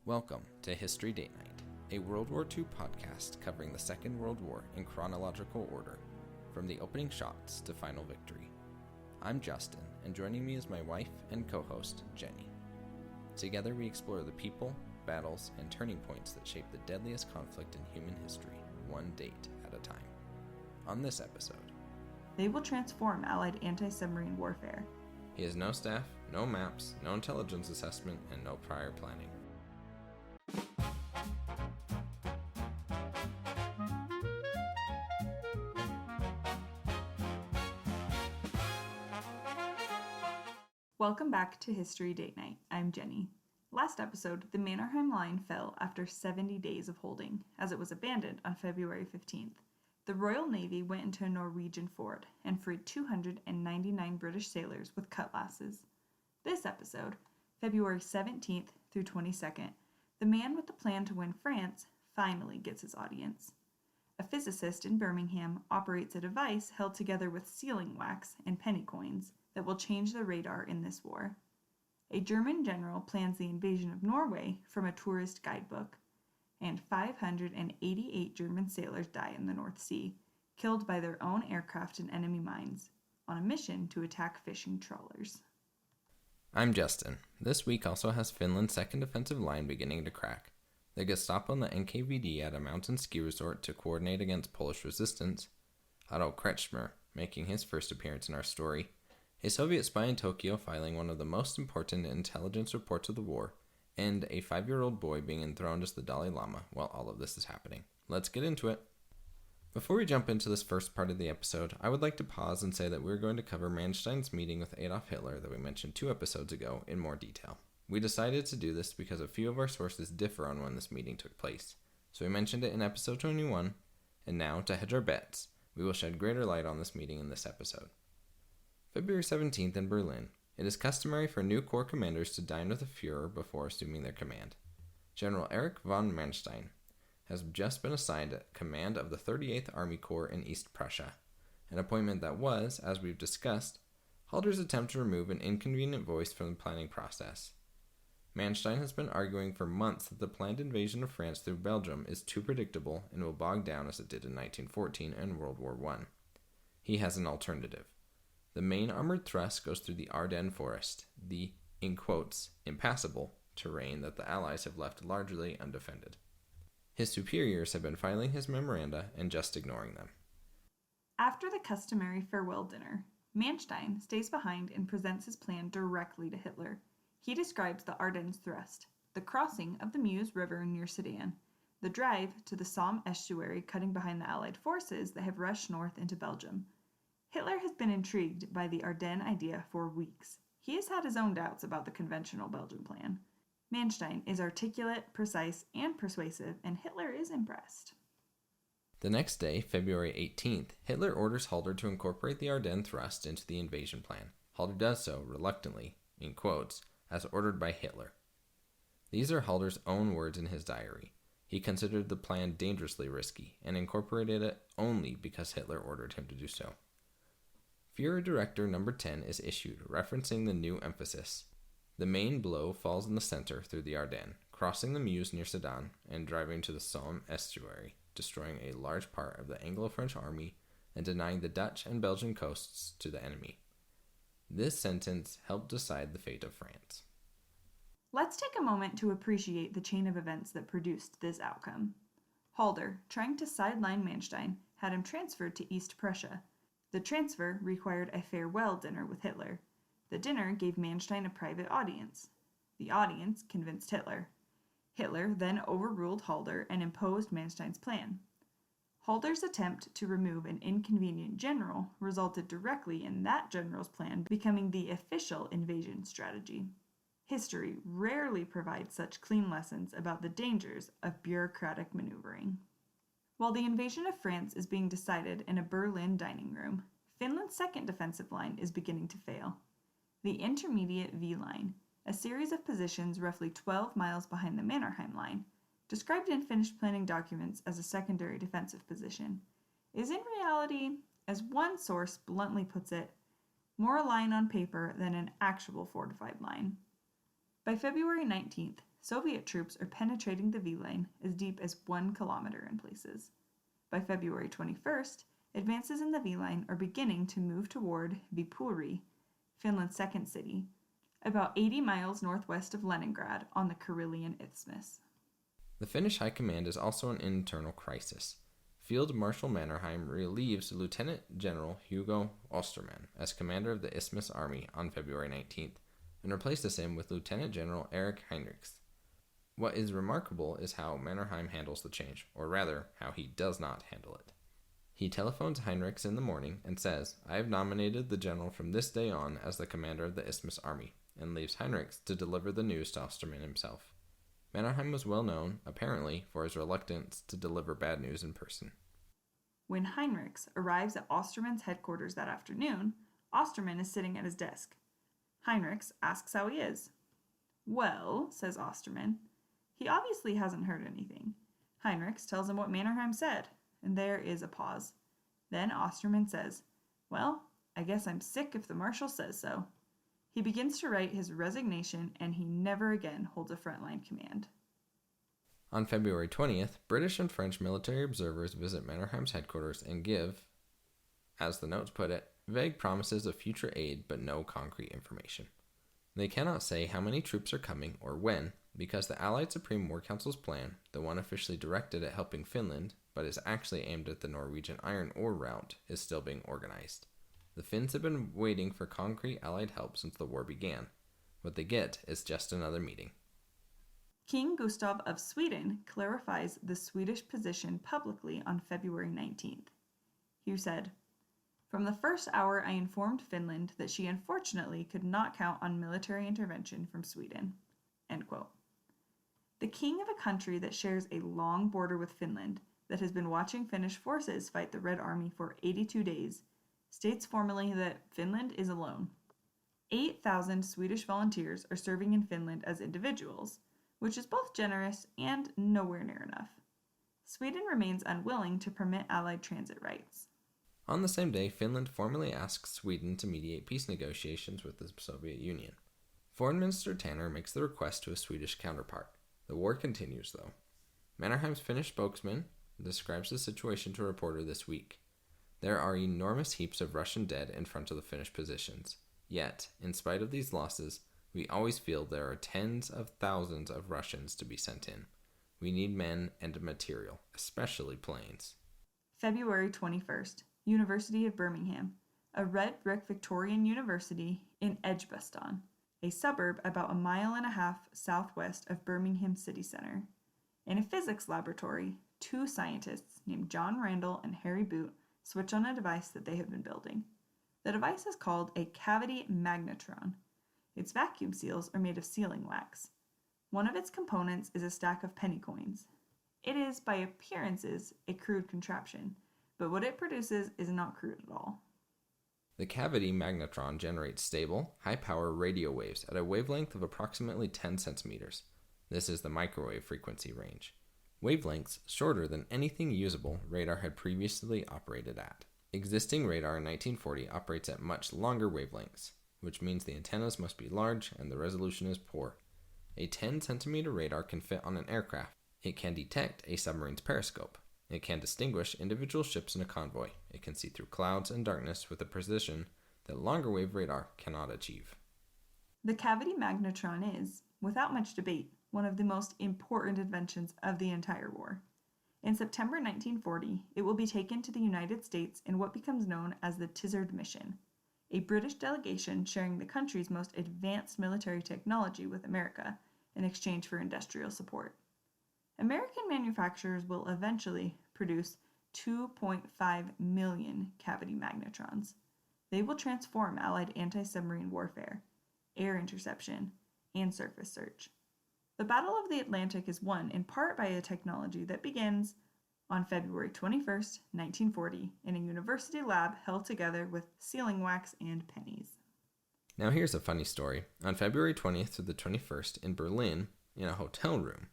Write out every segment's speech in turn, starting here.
Welcome to History Date Night, a World War II podcast covering the Second World War in chronological order, from the opening shots to final victory. I'm Justin, and joining me is my wife and co-host, Jenny. Together we explore the people, battles, and turning points that shape the deadliest conflict in human history, one date at a time. On this episode, they will transform Allied anti-submarine warfare. He has no staff, no maps, no intelligence assessment, and no prior planning. Welcome back to History Date Night. I'm Jenny. Last episode, the Mannerheim Line fell after 70 days of holding, as it was abandoned on February 15th. The Royal Navy went into a Norwegian fort and freed 299 British sailors with cutlasses. This episode, February 17th through 22nd, the man with the plan to win France finally gets his audience. A physicist in Birmingham operates a device held together with sealing wax and penny coins that will change the radar in this war. A German general plans the invasion of Norway from a tourist guidebook, and 588 German sailors die in the North Sea, killed by their own aircraft and enemy mines, on a mission to attack fishing trawlers. I'm Justin. This week also has Finland's second defensive line beginning to crack. The Gestapo and the NKVD at a mountain ski resort to coordinate against Polish resistance, Otto Kretschmer making his first appearance in our story, a Soviet spy in Tokyo filing one of the most important intelligence reports of the war, and a 5-year-old boy being enthroned as the Dalai Lama while all of this is happening. Let's get into it. Before we jump into this first part of the episode, I would like to pause and say that we're going to cover Manstein's meeting with Adolf Hitler that we mentioned 2 episodes ago in more detail. We decided to do this because a few of our sources differ on when this meeting took place, so we mentioned it in episode 21, and now, to hedge our bets, we will shed greater light on this meeting in this episode. February 17th in Berlin. It is customary for new corps commanders to dine with the Führer before assuming their command. General Erich von Manstein has just been assigned command of the 38th Army Corps in East Prussia, an appointment that was, as we've discussed, Halder's attempt to remove an inconvenient voice from the planning process. Manstein has been arguing for months that the planned invasion of France through Belgium is too predictable and will bog down as it did in 1914 and World War I. He has an alternative. The main armored thrust goes through the Ardennes forest, the, in quotes, impassable terrain that the Allies have left largely undefended. His superiors have been filing his memoranda and just ignoring them. After the customary farewell dinner, Manstein stays behind and presents his plan directly to Hitler. He describes the Ardennes thrust, the crossing of the Meuse River near Sedan, the drive to the Somme estuary cutting behind the Allied forces that have rushed north into Belgium. Hitler has been intrigued by the Ardennes idea for weeks. He has had his own doubts about the conventional Belgian plan. Manstein is articulate, precise, and persuasive, and Hitler is impressed. The next day, February 18th, Hitler orders Halder to incorporate the Ardennes thrust into the invasion plan. Halder does so, reluctantly, in quotes, as ordered by Hitler. These are Halder's own words in his diary. He considered the plan dangerously risky, and incorporated it only because Hitler ordered him to do so. Führer Director No. 10 is issued, referencing the new emphasis. The main blow falls in the center through the Ardennes, crossing the Meuse near Sedan, and driving to the Somme estuary, destroying a large part of the Anglo-French army and denying the Dutch and Belgian coasts to the enemy. This sentence helped decide the fate of France. Let's take a moment to appreciate the chain of events that produced this outcome. Halder, trying to sideline Manstein, had him transferred to East Prussia. The transfer required a farewell dinner with Hitler. The dinner gave Manstein a private audience. The audience convinced Hitler. Hitler then overruled Halder and imposed Manstein's plan. Halder's attempt to remove an inconvenient general resulted directly in that general's plan becoming the official invasion strategy. History rarely provides such clean lessons about the dangers of bureaucratic maneuvering. While the invasion of France is being decided in a Berlin dining room, Finland's second defensive line is beginning to fail. The intermediate V line, a series of positions roughly 12 miles behind the Mannerheim line, described in Finnish planning documents as a secondary defensive position, is in reality, as one source bluntly puts it, more a line on paper than an actual fortified line. By February 19th, Soviet troops are penetrating the V-line as deep as 1 kilometer in places. By February 21st, advances in the V-line are beginning to move toward Viipuri, Finland's second city, about 80 miles northwest of Leningrad on the Karelian Isthmus. The Finnish High Command is also an internal crisis. Field Marshal Mannerheim relieves Lieutenant General Hugo Osterman as commander of the Isthmus Army on February 19th and replaces him with Lieutenant General Erich Heinrichs. What is remarkable is how Mannerheim handles the change, or rather, how he does not handle it. He telephones Heinrichs in the morning and says, "I have nominated the general from this day on as the commander of the Isthmus Army," and leaves Heinrichs to deliver the news to Osterman himself. Mannerheim was well known, apparently, for his reluctance to deliver bad news in person. When Heinrichs arrives at Osterman's headquarters that afternoon, Osterman is sitting at his desk. Heinrichs asks how he is. "Well," says Osterman. He obviously hasn't heard anything. Heinrichs tells him what Mannerheim said, and there is a pause. Then Osterman says, "Well, I guess I'm sick if the marshal says so." He begins to write his resignation, and he never again holds a frontline command. On February 20th, British and French military observers visit Mannerheim's headquarters and give, as the notes put it, vague promises of future aid but no concrete information. They cannot say how many troops are coming or when, because the Allied Supreme War Council's plan, the one officially directed at helping Finland, but is actually aimed at the Norwegian iron ore route, is still being organized. The Finns have been waiting for concrete Allied help since the war began. What they get is just another meeting. King Gustav of Sweden clarifies the Swedish position publicly on February 19th. He said, "From the first hour I informed Finland that she unfortunately could not count on military intervention from Sweden." End quote. The king of a country that shares a long border with Finland, that has been watching Finnish forces fight the Red Army for 82 days, states formally that Finland is alone. 8,000 Swedish volunteers are serving in Finland as individuals, which is both generous and nowhere near enough. Sweden remains unwilling to permit Allied transit rights. On the same day, Finland formally asks Sweden to mediate peace negotiations with the Soviet Union. Foreign Minister Tanner makes the request to his Swedish counterpart. The war continues, though. Mannerheim's Finnish spokesman describes the situation to a reporter this week. There are enormous heaps of Russian dead in front of the Finnish positions. Yet, in spite of these losses, we always feel there are tens of thousands of Russians to be sent in. We need men and material, especially planes. February 21st, University of Birmingham, a red brick Victorian university in Edgbaston, a suburb about a mile and a half southwest of Birmingham city center. In a physics laboratory, two scientists named John Randall and Harry Boot switch on a device that they have been building. The device is called a cavity magnetron. Its vacuum seals are made of sealing wax. One of its components is a stack of penny coins. It is, by appearances, a crude contraption, but what it produces is not crude at all. The cavity magnetron generates stable, high-power radio waves at a wavelength of approximately 10 centimeters. This is the microwave frequency range. Wavelengths shorter than anything usable radar had previously operated at. Existing radar in 1940 operates at much longer wavelengths, which means the antennas must be large and the resolution is poor. A 10-centimeter radar can fit on an aircraft. It can detect a submarine's periscope. It can distinguish individual ships in a convoy. It can see through clouds and darkness with a precision that longer wave radar cannot achieve. The cavity magnetron is, without much debate, one of the most important inventions of the entire war. In September 1940, it will be taken to the United States in what becomes known as the Tizard Mission, a British delegation sharing the country's most advanced military technology with America in exchange for industrial support. American manufacturers will eventually produce 2.5 million cavity magnetrons. They will transform Allied anti-submarine warfare, air interception, and surface search. The Battle of the Atlantic is won in part by a technology that begins on February 21st, 1940, in a university lab held together with sealing wax and pennies. Now here's a funny story. On February 20th to the 21st, in Berlin, in a hotel room,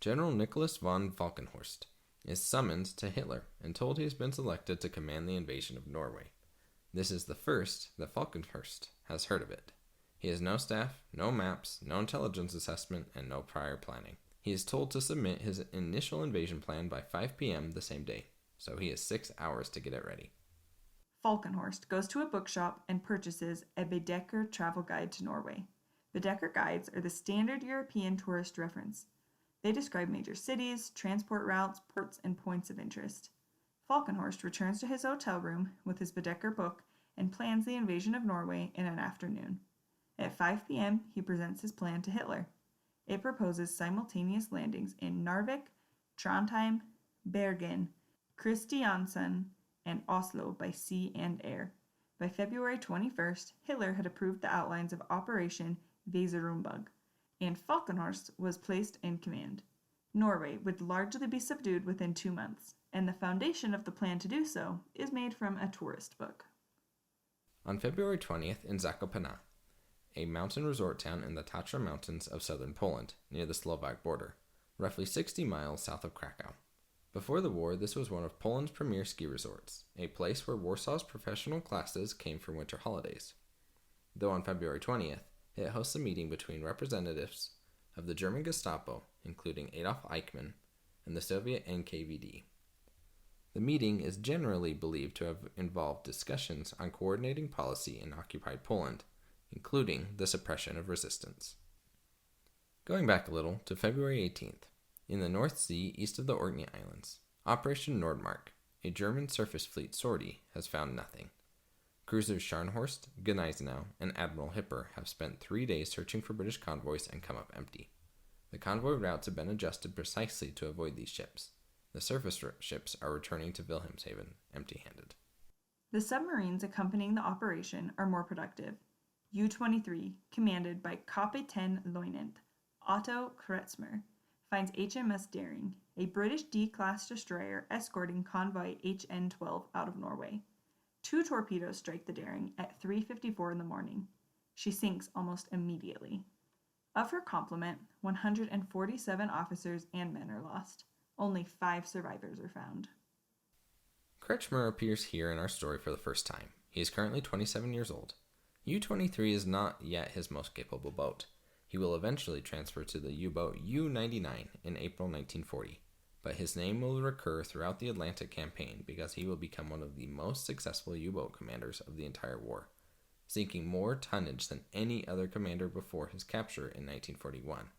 General Nicholas von Falkenhorst is summoned to Hitler and told he has been selected to command the invasion of Norway. This is the first that Falkenhorst has heard of it. He has no staff, no maps, no intelligence assessment, and no prior planning. He is told to submit his initial invasion plan by 5 p.m. the same day, so he has 6 hours to get it ready. Falkenhorst goes to a bookshop and purchases a Baedeker travel guide to Norway. Baedeker guides are the standard European tourist reference. They describe major cities, transport routes, ports, and points of interest. Falkenhorst returns to his hotel room with his Baedeker book and plans the invasion of Norway in an afternoon. At 5 p.m., he presents his plan to Hitler. It proposes simultaneous landings in Narvik, Trondheim, Bergen, Kristiansand, and Oslo by sea and air. By February 21st, Hitler had approved the outlines of Operation Weserümbung, and Falkenhorst was placed in command. Norway would largely be subdued within 2 months, and the foundation of the plan to do so is made from a tourist book. On February 20th in Zakopane, a mountain resort town in the Tatra Mountains of southern Poland, near the Slovak border, roughly 60 miles south of Krakow. Before the war, this was one of Poland's premier ski resorts, a place where Warsaw's professional classes came for winter holidays. Though on February 20th, it hosts a meeting between representatives of the German Gestapo, including Adolf Eichmann, and the Soviet NKVD. The meeting is generally believed to have involved discussions on coordinating policy in occupied Poland, including the suppression of resistance. Going back a little to February 18th, in the North Sea east of the Orkney Islands, Operation Nordmark, a German surface fleet sortie, has found nothing. Cruisers Scharnhorst, Gneisenau, and Admiral Hipper have spent 3 days searching for British convoys and come up empty. The convoy routes have been adjusted precisely to avoid these ships. The surface ships are returning to Wilhelmshaven empty-handed. The submarines accompanying the operation are more productive. U-23, commanded by Kapitän-Leutnant Otto Kretschmer, finds HMS Daring, a British D-class destroyer escorting convoy HN-12 out of Norway. 2 torpedoes strike the Daring at 3:54 in the morning. She sinks almost immediately. Of her complement, 147 officers and men are lost. Only 5 survivors are found. Kretschmer appears here in our story for the first time. He is currently 27 years old. U-23 is not yet his most capable boat. He will eventually transfer to the U-boat U-99 in April 1940, but his name will recur throughout the Atlantic campaign because he will become one of the most successful U-boat commanders of the entire war, sinking more tonnage than any other commander before his capture in 1941.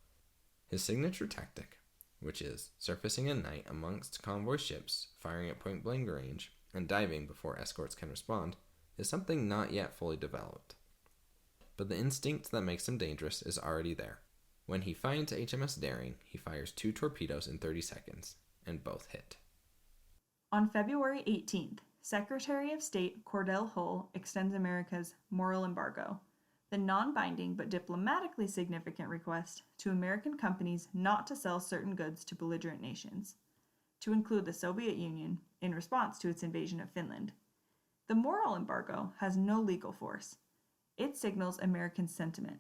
His signature tactic, which is surfacing at night amongst convoy ships, firing at point-blank range, and diving before escorts can respond, is something not yet fully developed. But the instinct that makes him dangerous is already there. When he finds HMS Daring, he fires 2 torpedoes in 30 seconds, and both hit. On February 18th, Secretary of State Cordell Hull extends America's moral embargo, the non-binding but diplomatically significant request to American companies not to sell certain goods to belligerent nations, to include the Soviet Union in response to its invasion of Finland. The moral embargo has no legal force. It signals American sentiment.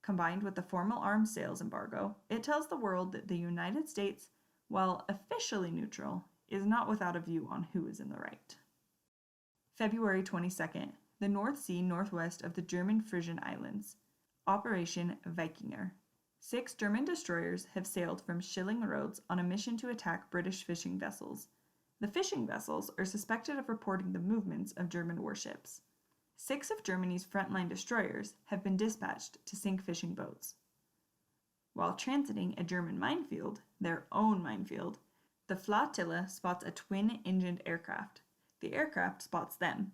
Combined with the formal arms sales embargo, it tells the world that the United States, while officially neutral, is not without a view on who is in the right. February 22nd, the North Sea northwest of the German Frisian Islands. Operation Wikinger. 6 German destroyers have sailed from Schilling Roads on a mission to attack British fishing vessels. The fishing vessels are suspected of reporting the movements of German warships. 6 of Germany's frontline destroyers have been dispatched to sink fishing boats. While transiting a German minefield, their own minefield, the flotilla spots a twin-engined aircraft. The aircraft spots them.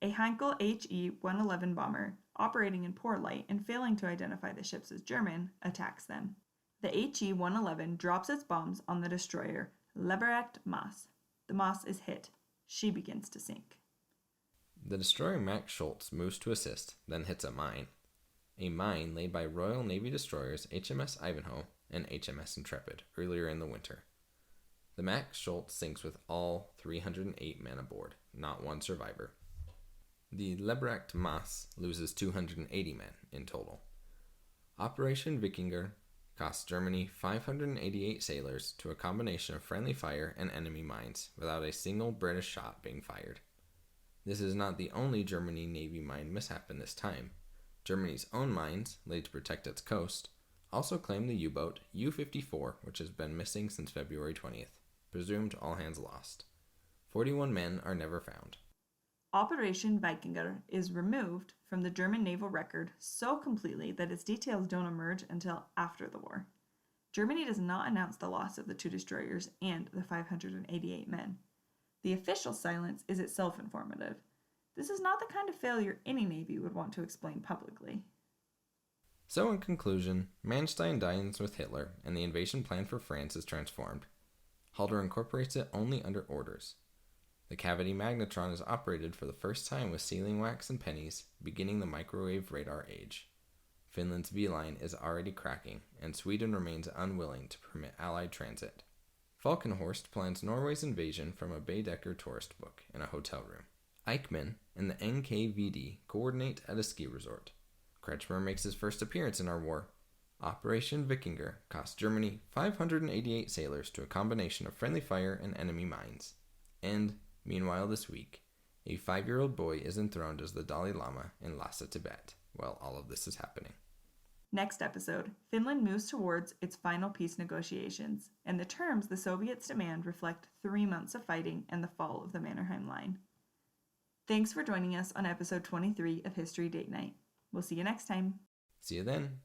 A Heinkel HE-111 bomber, operating in poor light and failing to identify the ships as German, attacks them. The HE-111 drops its bombs on the destroyer Leberecht Maas. The Maas is hit. She begins to sink. The destroyer Max Schultz moves to assist, then hits a mine laid by Royal Navy destroyers HMS Ivanhoe and HMS Intrepid earlier in the winter. The Max Schultz sinks with all 308 men aboard, not one survivor. The Leberecht Maas loses 280 men in total. Operation Wikinger cost Germany 588 sailors to a combination of friendly fire and enemy mines, without a single British shot being fired. This is not the only Germany Navy mine mishap in this time. Germany's own mines, laid to protect its coast, also claim the U-boat U-54, which has been missing since February 20th, presumed all hands lost. 41 men are never found. Operation Wikinger is removed from the German naval record so completely that its details don't emerge until after the war. Germany does not announce the loss of the 2 destroyers and the 588 men. The official silence is itself informative. This is not the kind of failure any navy would want to explain publicly. So in conclusion, Manstein dines with Hitler and the invasion plan for France is transformed. Halder incorporates it only under orders. The cavity magnetron is operated for the first time with sealing wax and pennies, beginning the microwave radar age. Finland's V-line is already cracking, and Sweden remains unwilling to permit Allied transit. Falkenhorst plans Norway's invasion from a Baedeker tourist book in a hotel room. Eichmann and the NKVD coordinate at a ski resort. Kretschmer makes his first appearance in our war. Operation Wikinger cost Germany 588 sailors to a combination of friendly fire and enemy mines. And, meanwhile this week, a 5-year-old boy is enthroned as the Dalai Lama in Lhasa, Tibet, while all of this is happening. Next episode, Finland moves towards its final peace negotiations, and the terms the Soviets demand reflect 3 months of fighting and the fall of the Mannerheim Line. Thanks for joining us on episode 23 of History Date Night. We'll see you next time. See you then.